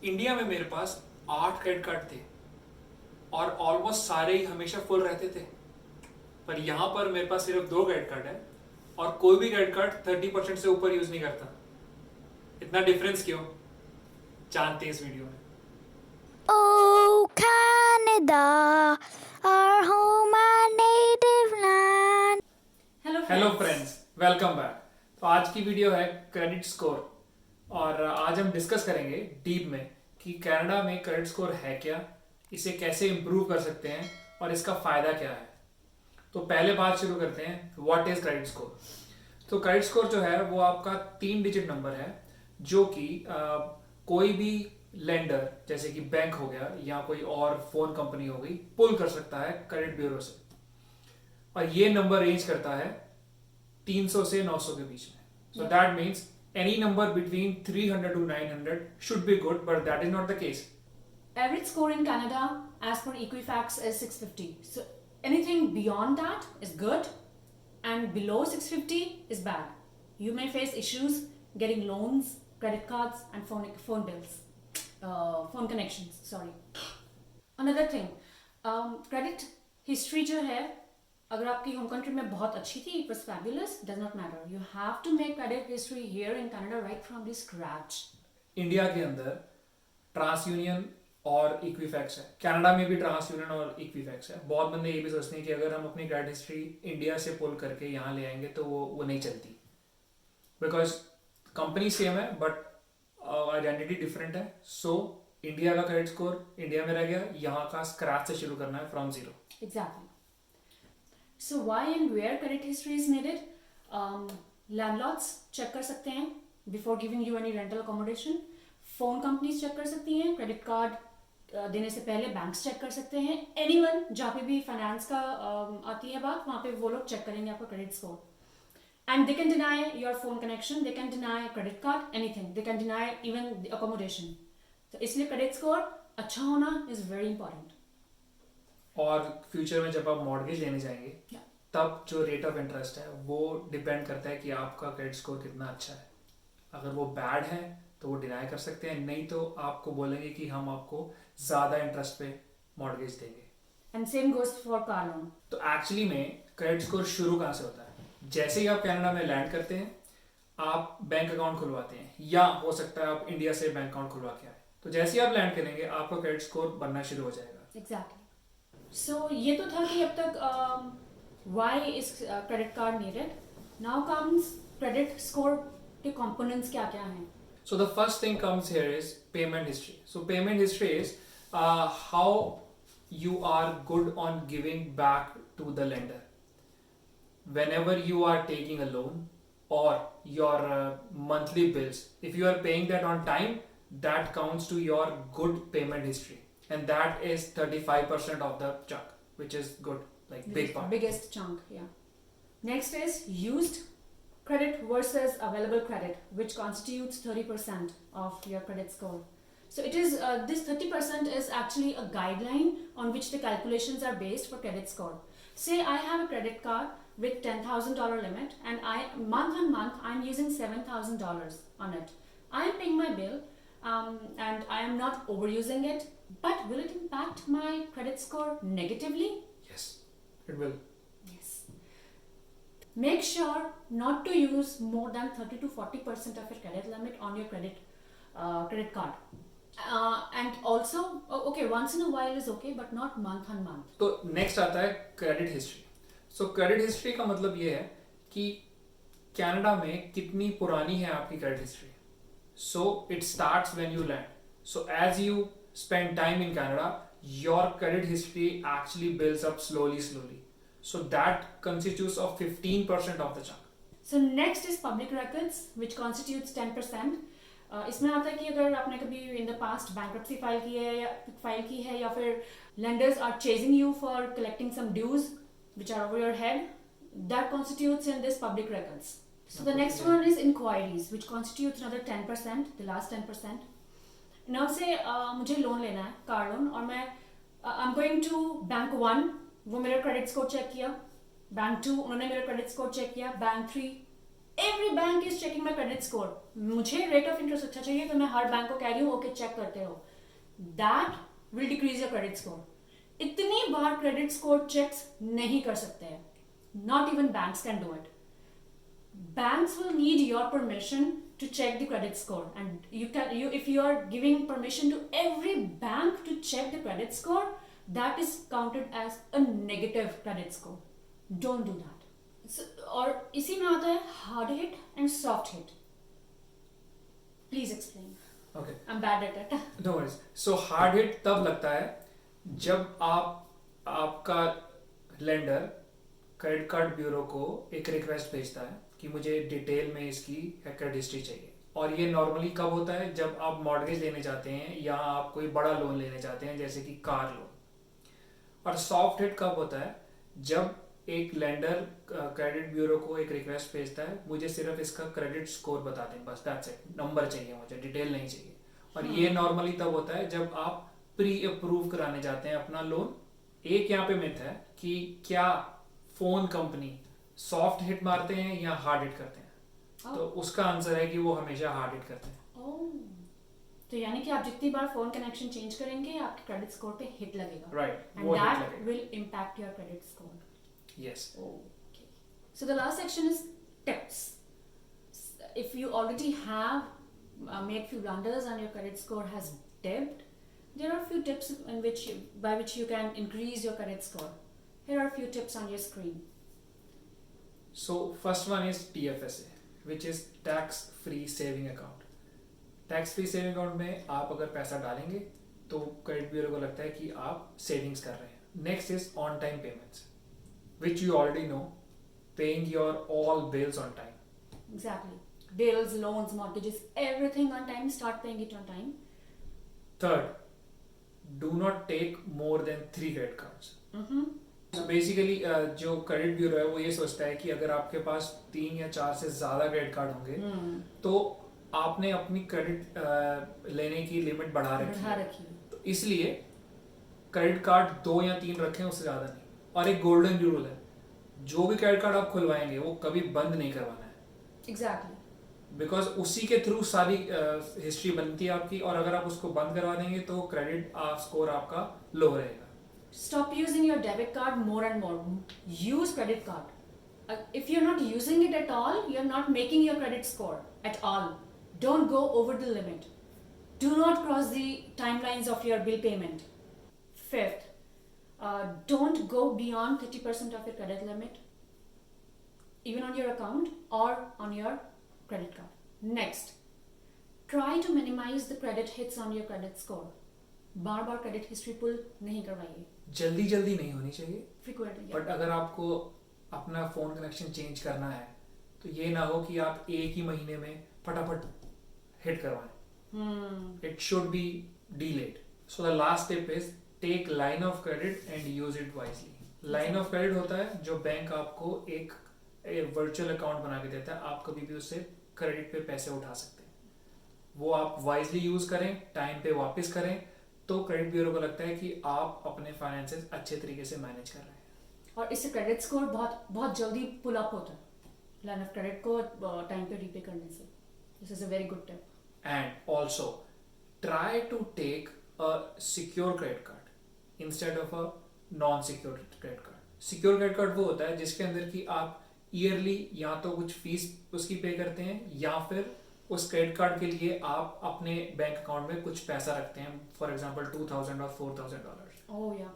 India में मेरे पास 8 credit card थे और ऑलमोस्ट सारे ही हमेशा फुल रहते थे। पर यहाँ पर मेरे पास सिर्फ 2 क्रेडिट कार्ड है और कोई भी क्रेडिट कार्ड 30% से ऊपर यूज नहीं करता। इतना डिफरेंस क्यों, जानते हैं इस वीडियो में। Oh, Canada, our home and native land. Hello friends, welcome back. तो आज की वीडियो है क्रेडिट स्कोर और आज हम डिस्कस करेंगे डीप में कि कनाडा में क्रेडिट स्कोर है क्या, इसे कैसे इम्प्रूव कर सकते हैं और इसका फायदा क्या है। तो पहले बात शुरू करते हैं, व्हाट इज क्रेडिट स्कोर। तो क्रेडिट स्कोर जो है वो आपका 3 डिजिट नंबर है जो कि कोई भी लेंडर जैसे कि बैंक हो गया या कोई और फोन कंपनी हो गई पुल कर सकता है क्रेडिट ब्यूरो से। और ये नंबर रेंज करता है 300 से 900 के बीच में। So that means any number between 300 to 900 should be good, but that is not the case. Average score in Canada as per Equifax is 650. So anything beyond that is good and below 650 is bad. You may face issues getting loans, credit cards and phone bills, phone connections, sorry. Another thing, credit history जो है अगर आपकी home country में बहुत अच्छी थी, it was fabulous, does not matter. You have to make credit history here in Canada right from the scratch. India के अंदर ट्रांस यूनियन और इक्विफैक्स है, कनाडा में भी ट्रांस यूनियन और इक्विफैक्स है। बहुत बंदे ये भी सोचते हैं कि अगर हम अपनी क्रेडिट हिस्ट्री इंडिया से पुल करके यहाँ ले आएंगे तो वो नहीं चलती, बिकॉज कंपनी सेम है बट आइडेंटिटी डिफरेंट है। सो इंडिया का क्रेडिट स्कोर इंडिया में रह गया, यहाँ का स्क्रैच से शुरू करना है from zero. Exactly. So why and where credit history is needed? Landlords check कर सकते हैं before giving you any rental accommodation. Phone companies check कर सकती हैं, credit card देने से पहले banks check कर सकते हैं। Anyone जहाँ पे भी finance का आती है बात, वहाँ पे वो लोग check करेंगे आपका credit score. And they can deny your phone connection, they can deny credit card, anything. They can deny even the accommodation. तो इसलिए credit score अच्छा होना is very important. और फ्यूचर में जब आप मॉर्गेज लेने जाएंगे तब जो रेट ऑफ इंटरेस्ट है वो डिपेंड करता है कि आपका क्रेडिट स्कोर कितना अच्छा है। अगर वो बैड है तो वो डिनाई कर सकते हैं, नहीं तो आपको बोलेंगे कि हम आपको ज्यादा इंटरेस्ट पे मॉर्गेज देंगे। And same goes for car loan. तो एक्चुअली में क्रेडिट स्कोर शुरू कहाँ से होता है? जैसे ही आप कनाडा में लैंड करते हैं आप बैंक अकाउंट खुलवाते हैं, या हो सकता है आप इंडिया से बैंक अकाउंट खुलवा के आए। तो जैसे ही आप लैंड करेंगे आपका क्रेडिट स्कोर बनना शुरू हो जाएगा। Exactly. So ये तो था कि अब तक why is credit card needed. Now comes credit score के components क्या क्या हैं? So the first thing comes here is payment history. So payment history is how you are good on giving back to the lender. Whenever you are taking a loan or your monthly bills, if you are paying that on time, that counts to your good payment history. And that is 35% of the chunk, which is good, like big part. Biggest chunk, yeah. Next is used credit versus available credit, which constitutes 30% of your credit score. So it is this 30% is actually a guideline on which the calculations are based for credit score. Say I have a credit card with $10,000 limit and month on month I'm using $7,000 on it. I am paying my bill and I am not overusing it, but will it impact my credit score negatively? Yes, it will. Yes. Make sure not to use more than 30 to 40% of your credit limit on your credit card. And also, okay, once in a while is okay, but not month on month. तो next आता है credit history. So credit history का मतलब ये है कि Canada में कितनी पुरानी है आपकी credit history. So it starts when you land. So as you spend time in Canada, your credit history actually builds up slowly. So that constitutes of 15% of the chunk. So next is public records, which constitutes 10%. इसमें आता है कि अगर आपने कभी in the past bankruptcy file की है या फिर lenders are chasing you for collecting some dues which are over your head, that constitutes in this public records. So the next one is inquiries, which constitutes another 10%, the last 10%. Now say मुझे loan लेना है, car loan, और मैं I'm going to bank 1, वो मेरा credit score check किया, bank 2 उन्होंने मेरा क्रेडिट स्कोर चेक किया, bank 3 every bank is checking my credit score, मुझे रेट ऑफ इंटरेस्ट अच्छा चाहिए तो मैं हर बैंक को कह रही हूँ ओके चेक करते रहो, that will decrease your credit score. इतनी बार क्रेडिट स्कोर चेक्स नहीं कर सकते हैं, not even banks can do it. Banks will need your permission to check the credit score, and if you are giving permission to every bank to check the credit score, that is counted as a negative credit score. Don't do that. So, और इसी में आता है hard hit and soft hit. Please explain. Okay. I'm bad at it. No worries. So hard hit तब लगता है जब आपका लेंडर क्रेडिट कार्ड ब्यूरो को एक रिक्वेस्ट भेजता है कि मुझे डिटेल में इसकी क्रेडिट हिस्ट्री चाहिए। और ये नॉर्मली कब होता है, जब आप मॉर्गेज लेने जाते हैं या आप कोई बड़ा लोन लेने जाते हैं जैसे कि कार लोन। और सॉफ्ट हिट कब होता है, जब एक लेंडर क्रेडिट ब्यूरो को एक रिक्वेस्ट भेजता है मुझे सिर्फ इसका क्रेडिट स्कोर बता दें, बस दैट्स इट, नंबर चाहिए मुझे, डिटेल नहीं चाहिए। और ये नॉर्मली तब होता है जब आप प्री अप्रूव कराने जाते हैं अपना लोन। एक यहाँ पे मिथ है कि क्या फोन कंपनी सॉफ्ट हिट मारते हैं या हार्ड हिट करते हैं, तो उसका आंसर है कि वो हमेशा हार्ड हिट करते हैं। तो यानी कि आप जितनी बार फोन कनेक्शन चेंज करेंगे आपके क्रेडिट स्कोर पे हिट लगेगा, राइट, एंड वो हिट दैट लगेगा। Will impact your credit score. Yes. Okay. So the last section is tips. If you already have made few blunders and your credit score has dipped, there are few tips by which you can increase your credit score. Here are a few tips on your screen. So first one is TFSA, which is tax free saving account. Tax free saving account में आप अगर पैसा डालेंगे तो credit bureau को लगता है कि आप सेविंग्स कर रहे हैं। Next is on time payments, which you already know, paying your all bills on time. Exactly. Bills, loans, mortgages, everything on time. Start paying it on time. Third, do not take more than 3 credit cards. So basically जो credit bureau है वो ये सोचता है कि अगर आपके पास 3 या 4 से ज्यादा क्रेडिट कार्ड होंगे तो आपने अपनी क्रेडिट लेने की लिमिट बढ़ा रखी है, तो इसलिए क्रेडिट कार्ड 2 या 3 रखें, उससे ज्यादा नहीं। और एक गोल्डन रूल है, जो भी क्रेडिट कार्ड आप खुलवाएंगे वो कभी बंद नहीं करवाना है। Exactly. बिकॉज उसी के थ्रू सारी हिस्ट्री बनती है आपकी, और अगर आप उसको बंद करवा देंगे तो क्रेडिट स्कोर आपका लो रहेगा। Stop using your debit card more and more. Use credit card. If you're not using it at all, you're not making your credit score at all. Don't go over the limit. Do not cross the timelines of your bill payment. Fifth, don't go beyond 30% of your credit limit, even on your account or on your credit card. Next, try to minimize the credit hits on your credit score. बार बार credit history pull नहीं करवाइए, जल्दी जल्दी नहीं होनी चाहिए, frequently. But अगर आपको अपना फोन कनेक्शन चेंज करना है तो ये ना हो कि आप एक ही महीने में फटाफट हिट करवाएं। It should be delayed. So the last tip is take line of credit and use it wisely. Line of credit होता है जो बैंक आपको एक वर्चुअल अकाउंट बना के देता है, आप कभी भी उससे क्रेडिट पे पैसे उठा सकते हैं। वो आप वाइजली यूज करें, टाइम पे वापस करें, तो क्रेडिट ब्यूरो को लगता है कि आप अपने फाइनेंसेस अच्छे तरीके से मैनेज कर रहे हैं। और इससे क्रेडिट स्कोर बहुत जल्दी पुल अप होता है, लाइन ऑफ क्रेडिट को टाइम पे रीपे करने से। This is a very good tip. And also try to take a secure credit card instead of a non secure credit card. Secure credit card वो होता है जिसके अंदर की आप ईयरली या तो कुछ फीस उसकी पे करते हैं या फिर उस क्रेडिट कार्ड के लिए आप अपने बैंक अकाउंट में कुछ पैसा रखते हैं, फॉर एग्जांपल $2,000 और $4,000। ओह या,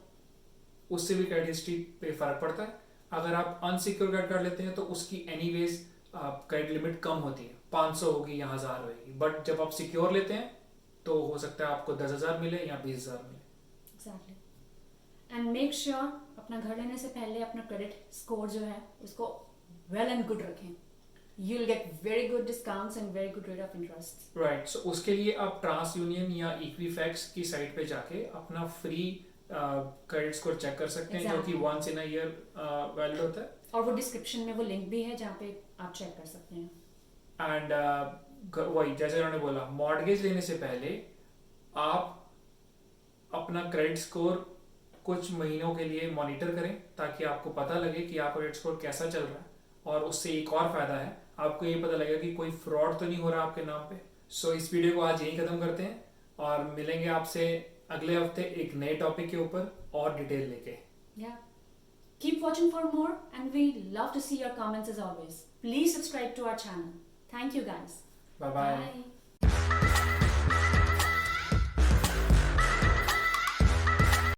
उससे भी क्रेडिट हिस्ट्री पे फर्क पड़ता है। अगर आप अनसिक्योर क्रेडिट कार्ड लेते हैं तो उसकी एनीवेज क्रेडिट लिमिट कम होती है, 500 होगी या 1000 होगी, बट जब आप सिक्योर लेते हैं तो हो सकता है आपको 10,000 मिले या 20,000 मिले। एग्जैक्टली। एंड मेक श्योर अपना घर लेने से पहले अपना क्रेडिट स्कोर जो है उसको वेल एंड गुड रखें। You'll get very good discounts and very good rate of interest. Right. So उसके लिए आप ट्रांस यूनियन या इक्विफैक्स की साइट पे जाके अपना फ्री क्रेडिट स्कोर चेक कर सकते हैं, जो कि once in a year valid होता है। और वो डिस्क्रिप्शन में वो लिंक भी है जहाँ पे आप चेक कर सकते हैं। एंड वही जैसे उन्होंने बोला, मॉर्गेज लेने से पहले आप अपना क्रेडिट स्कोर कुछ महीनों के लिए मॉनिटर करें ताकि आपको पता लगे कि आपका क्रेडिट स्कोर कैसा चल रहा है। और उससे एक और फायदा है, आपको ये पता लगेगा कि कोई फ्रॉड तो नहीं हो रहा आपके नाम पे। सो इस वीडियो को आज यहीं खत्म करते हैं और मिलेंगे आपसे अगले हफ्ते एक नए टॉपिक के ऊपर और डिटेल लेके। Yeah. Keep watching for more, and we love to see your comments as always. Please subscribe to our channel. Thank you, guys. Bye bye. Bye.